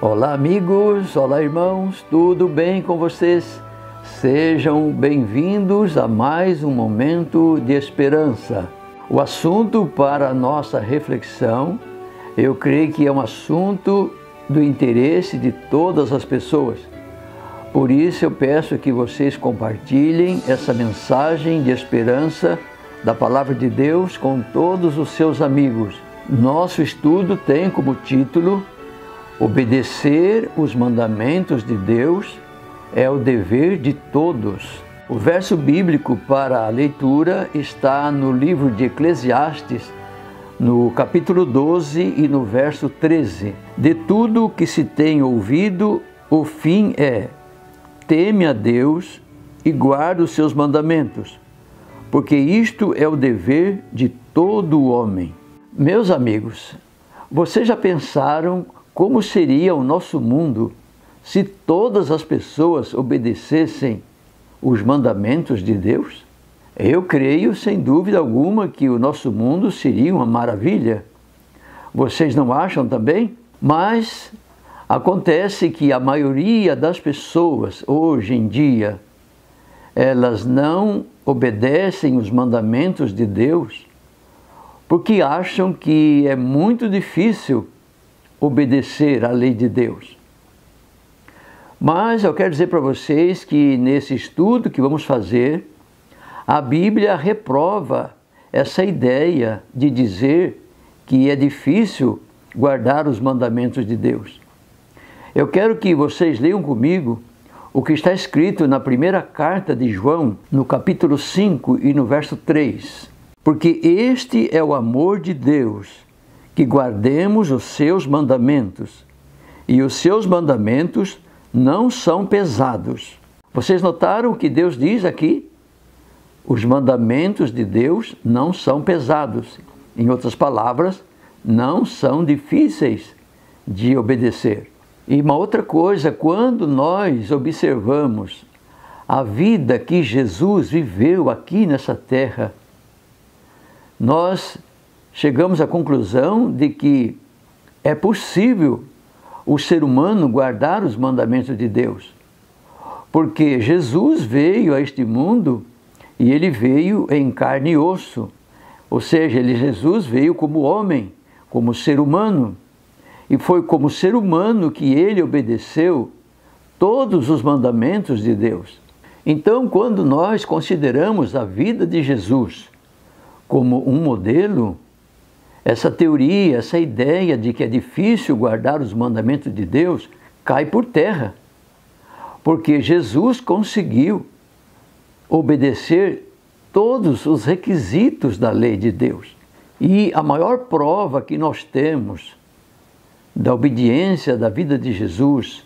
Olá amigos, olá irmãos, tudo bem com vocês? Sejam bem-vindos a mais um momento de esperança. O assunto para a nossa reflexão, eu creio que é um assunto do interesse de todas as pessoas. Por isso eu peço que vocês compartilhem essa mensagem de esperança da Palavra de Deus com todos os seus amigos. Nosso estudo tem como título: Obedecer os mandamentos de Deus é o dever de todos. O verso bíblico para a leitura está no livro de Eclesiastes, no capítulo 12 e no verso 13. De tudo o que se tem ouvido, o fim é: teme a Deus e guarda os seus mandamentos, porque isto é o dever de todo homem. Meus amigos, vocês já pensaram como seria o nosso mundo se todas as pessoas obedecessem os mandamentos de Deus? Eu creio, sem dúvida alguma, que o nosso mundo seria uma maravilha. Vocês não acham também? Mas acontece que a maioria das pessoas, hoje em dia, elas não obedecem os mandamentos de Deus porque acham que é muito difícil obedecer à lei de Deus. Mas eu quero dizer para vocês que nesse estudo que vamos fazer, a Bíblia reprova essa ideia de dizer que é difícil guardar os mandamentos de Deus. Eu quero que vocês leiam comigo o que está escrito na primeira carta de João, no capítulo 5 e no verso 3. Porque este é o amor de Deus, que guardemos os seus mandamentos, e os seus mandamentos não são pesados. Vocês notaram o que Deus diz aqui? Os mandamentos de Deus não são pesados. Em outras palavras, não são difíceis de obedecer. E uma outra coisa, quando nós observamos a vida que Jesus viveu aqui nessa terra, nós chegamos à conclusão de que é possível o ser humano guardar os mandamentos de Deus. Porque Jesus veio a este mundo e ele veio em carne e osso. Ou seja, Jesus veio como homem, como ser humano. E foi como ser humano que ele obedeceu todos os mandamentos de Deus. Então, quando nós consideramos a vida de Jesus como um modelo, essa teoria, essa ideia de que é difícil guardar os mandamentos de Deus cai por terra. Porque Jesus conseguiu obedecer todos os requisitos da lei de Deus. E a maior prova que nós temos da obediência da vida de Jesus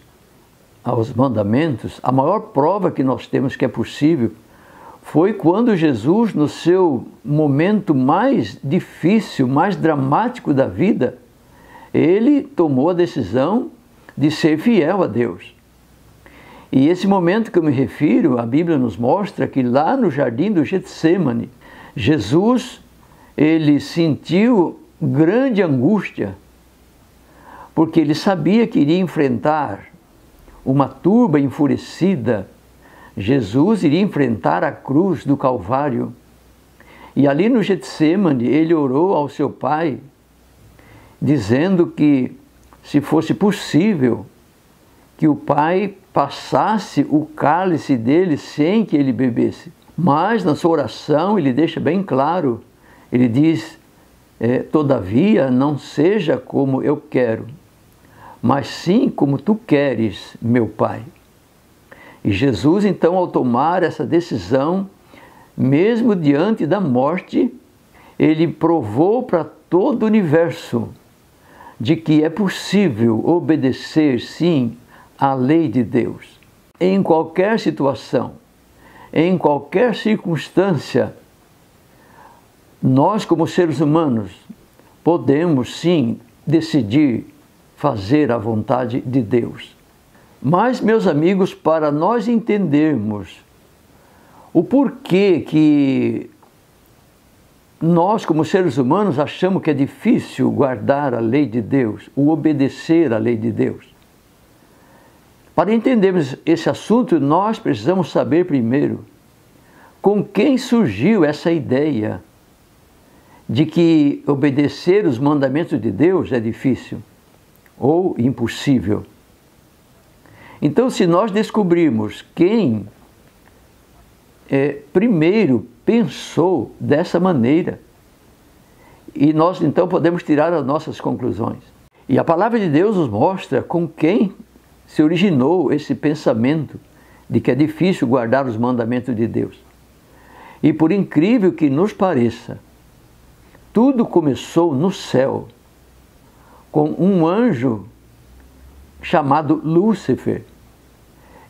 aos mandamentos, a maior prova que nós temos que é possível, foi quando Jesus, no seu momento mais difícil, mais dramático da vida, ele tomou a decisão de ser fiel a Deus. E esse momento que eu me refiro, a Bíblia nos mostra que lá no jardim do Getsêmani, Jesus, ele sentiu grande angústia, porque ele sabia que iria enfrentar uma turba enfurecida. Jesus iria enfrentar a cruz do Calvário. E ali no Getsêmani, ele orou ao seu Pai, dizendo que, se fosse possível, que o Pai passasse o cálice dele sem que ele bebesse. Mas na sua oração ele deixa bem claro, ele diz: todavia não seja como eu quero, mas sim como tu queres, meu Pai. E Jesus, então, ao tomar essa decisão, mesmo diante da morte, ele provou para todo o universo de que é possível obedecer, sim, à lei de Deus. Em qualquer situação, em qualquer circunstância, nós, como seres humanos, podemos, sim, decidir fazer a vontade de Deus. Mas, meus amigos, para nós entendermos o porquê que nós, como seres humanos, achamos que é difícil guardar a lei de Deus, o obedecer à lei de Deus, Para entendermos esse assunto, nós precisamos saber primeiro com quem surgiu essa ideia de que obedecer os mandamentos de Deus é difícil ou impossível. Então, se nós descobrirmos quem primeiro pensou dessa maneira, e nós então podemos tirar as nossas conclusões. E a palavra de Deus nos mostra com quem se originou esse pensamento de que é difícil guardar os mandamentos de Deus. E por incrível que nos pareça, tudo começou no céu, com um anjo chamado Lúcifer.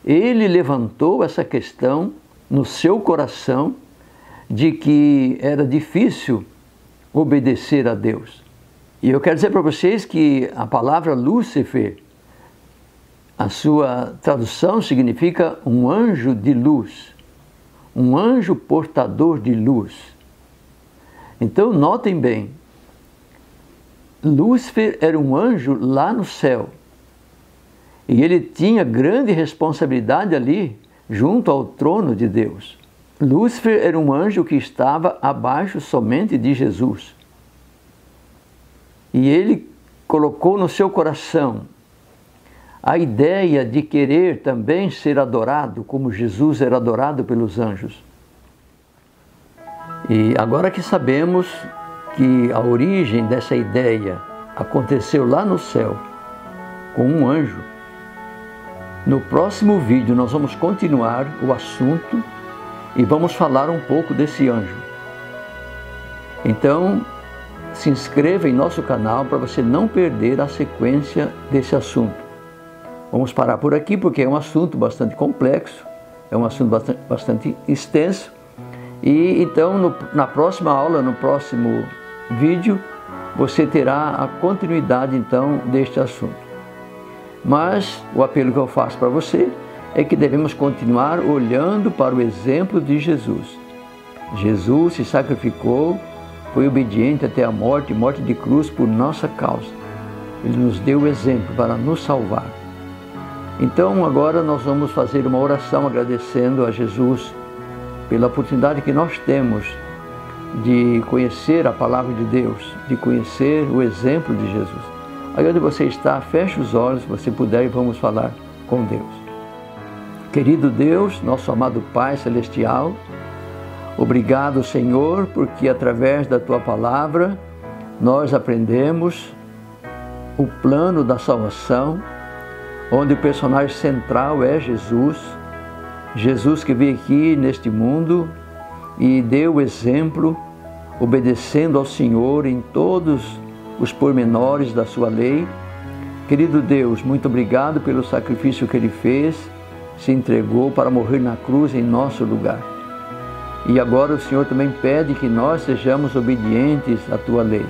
Ele levantou essa questão no seu coração de que era difícil obedecer a Deus. E eu quero dizer para vocês que a palavra Lúcifer, a sua tradução significa um anjo de luz, um anjo portador de luz. Então, notem bem, Lúcifer era um anjo lá no céu, e ele tinha grande responsabilidade ali, junto ao trono de Deus. Lúcifer era um anjo que estava abaixo somente de Jesus. E ele colocou no seu coração a ideia de querer também ser adorado, como Jesus era adorado pelos anjos. E agora que sabemos que a origem dessa ideia aconteceu lá no céu, com um anjo, no próximo vídeo nós vamos continuar o assunto e vamos falar um pouco desse anjo. Então, se inscreva em nosso canal para você não perder a sequência desse assunto. Vamos parar por aqui porque é um assunto bastante complexo, é um assunto bastante extenso. E então, na próxima aula, no próximo vídeo, você terá a continuidade então deste assunto. Mas o apelo que eu faço para você é que devemos continuar olhando para o exemplo de Jesus. Jesus se sacrificou, foi obediente até a morte de cruz por nossa causa. Ele nos deu o exemplo para nos salvar. Então agora nós vamos fazer uma oração agradecendo a Jesus pela oportunidade que nós temos de conhecer a palavra de Deus, de conhecer o exemplo de Jesus. Aí onde você está, feche os olhos, se você puder, e vamos falar com Deus. Querido Deus, nosso amado Pai Celestial, obrigado, Senhor, porque através da Tua palavra nós aprendemos o plano da salvação, onde o personagem central é Jesus, Jesus que veio aqui neste mundo e deu o exemplo, obedecendo ao Senhor em todos os pormenores da sua lei. Querido Deus, muito obrigado pelo sacrifício que Ele fez, se entregou para morrer na cruz em nosso lugar. E agora o Senhor também pede que nós sejamos obedientes à Tua lei.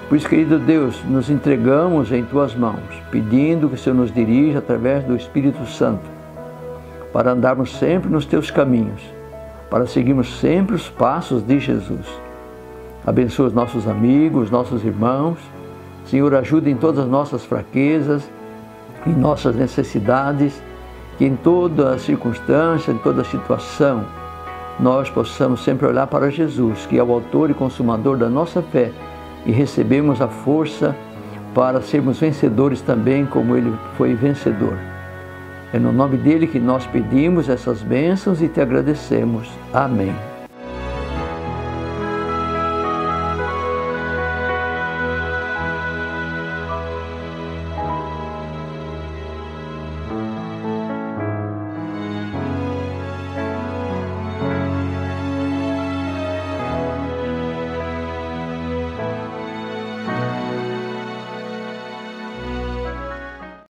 Por isso, querido Deus, nos entregamos em Tuas mãos, pedindo que o Senhor nos dirija através do Espírito Santo, para andarmos sempre nos Teus caminhos, para seguirmos sempre os passos de Jesus. Abençoa os nossos amigos, nossos irmãos. Senhor, ajuda em todas as nossas fraquezas, em nossas necessidades, que em toda circunstância, em toda situação, nós possamos sempre olhar para Jesus, que é o autor e consumador da nossa fé, e recebemos a força para sermos vencedores também, como Ele foi vencedor. É no nome dEle que nós pedimos essas bênçãos e Te agradecemos. Amém.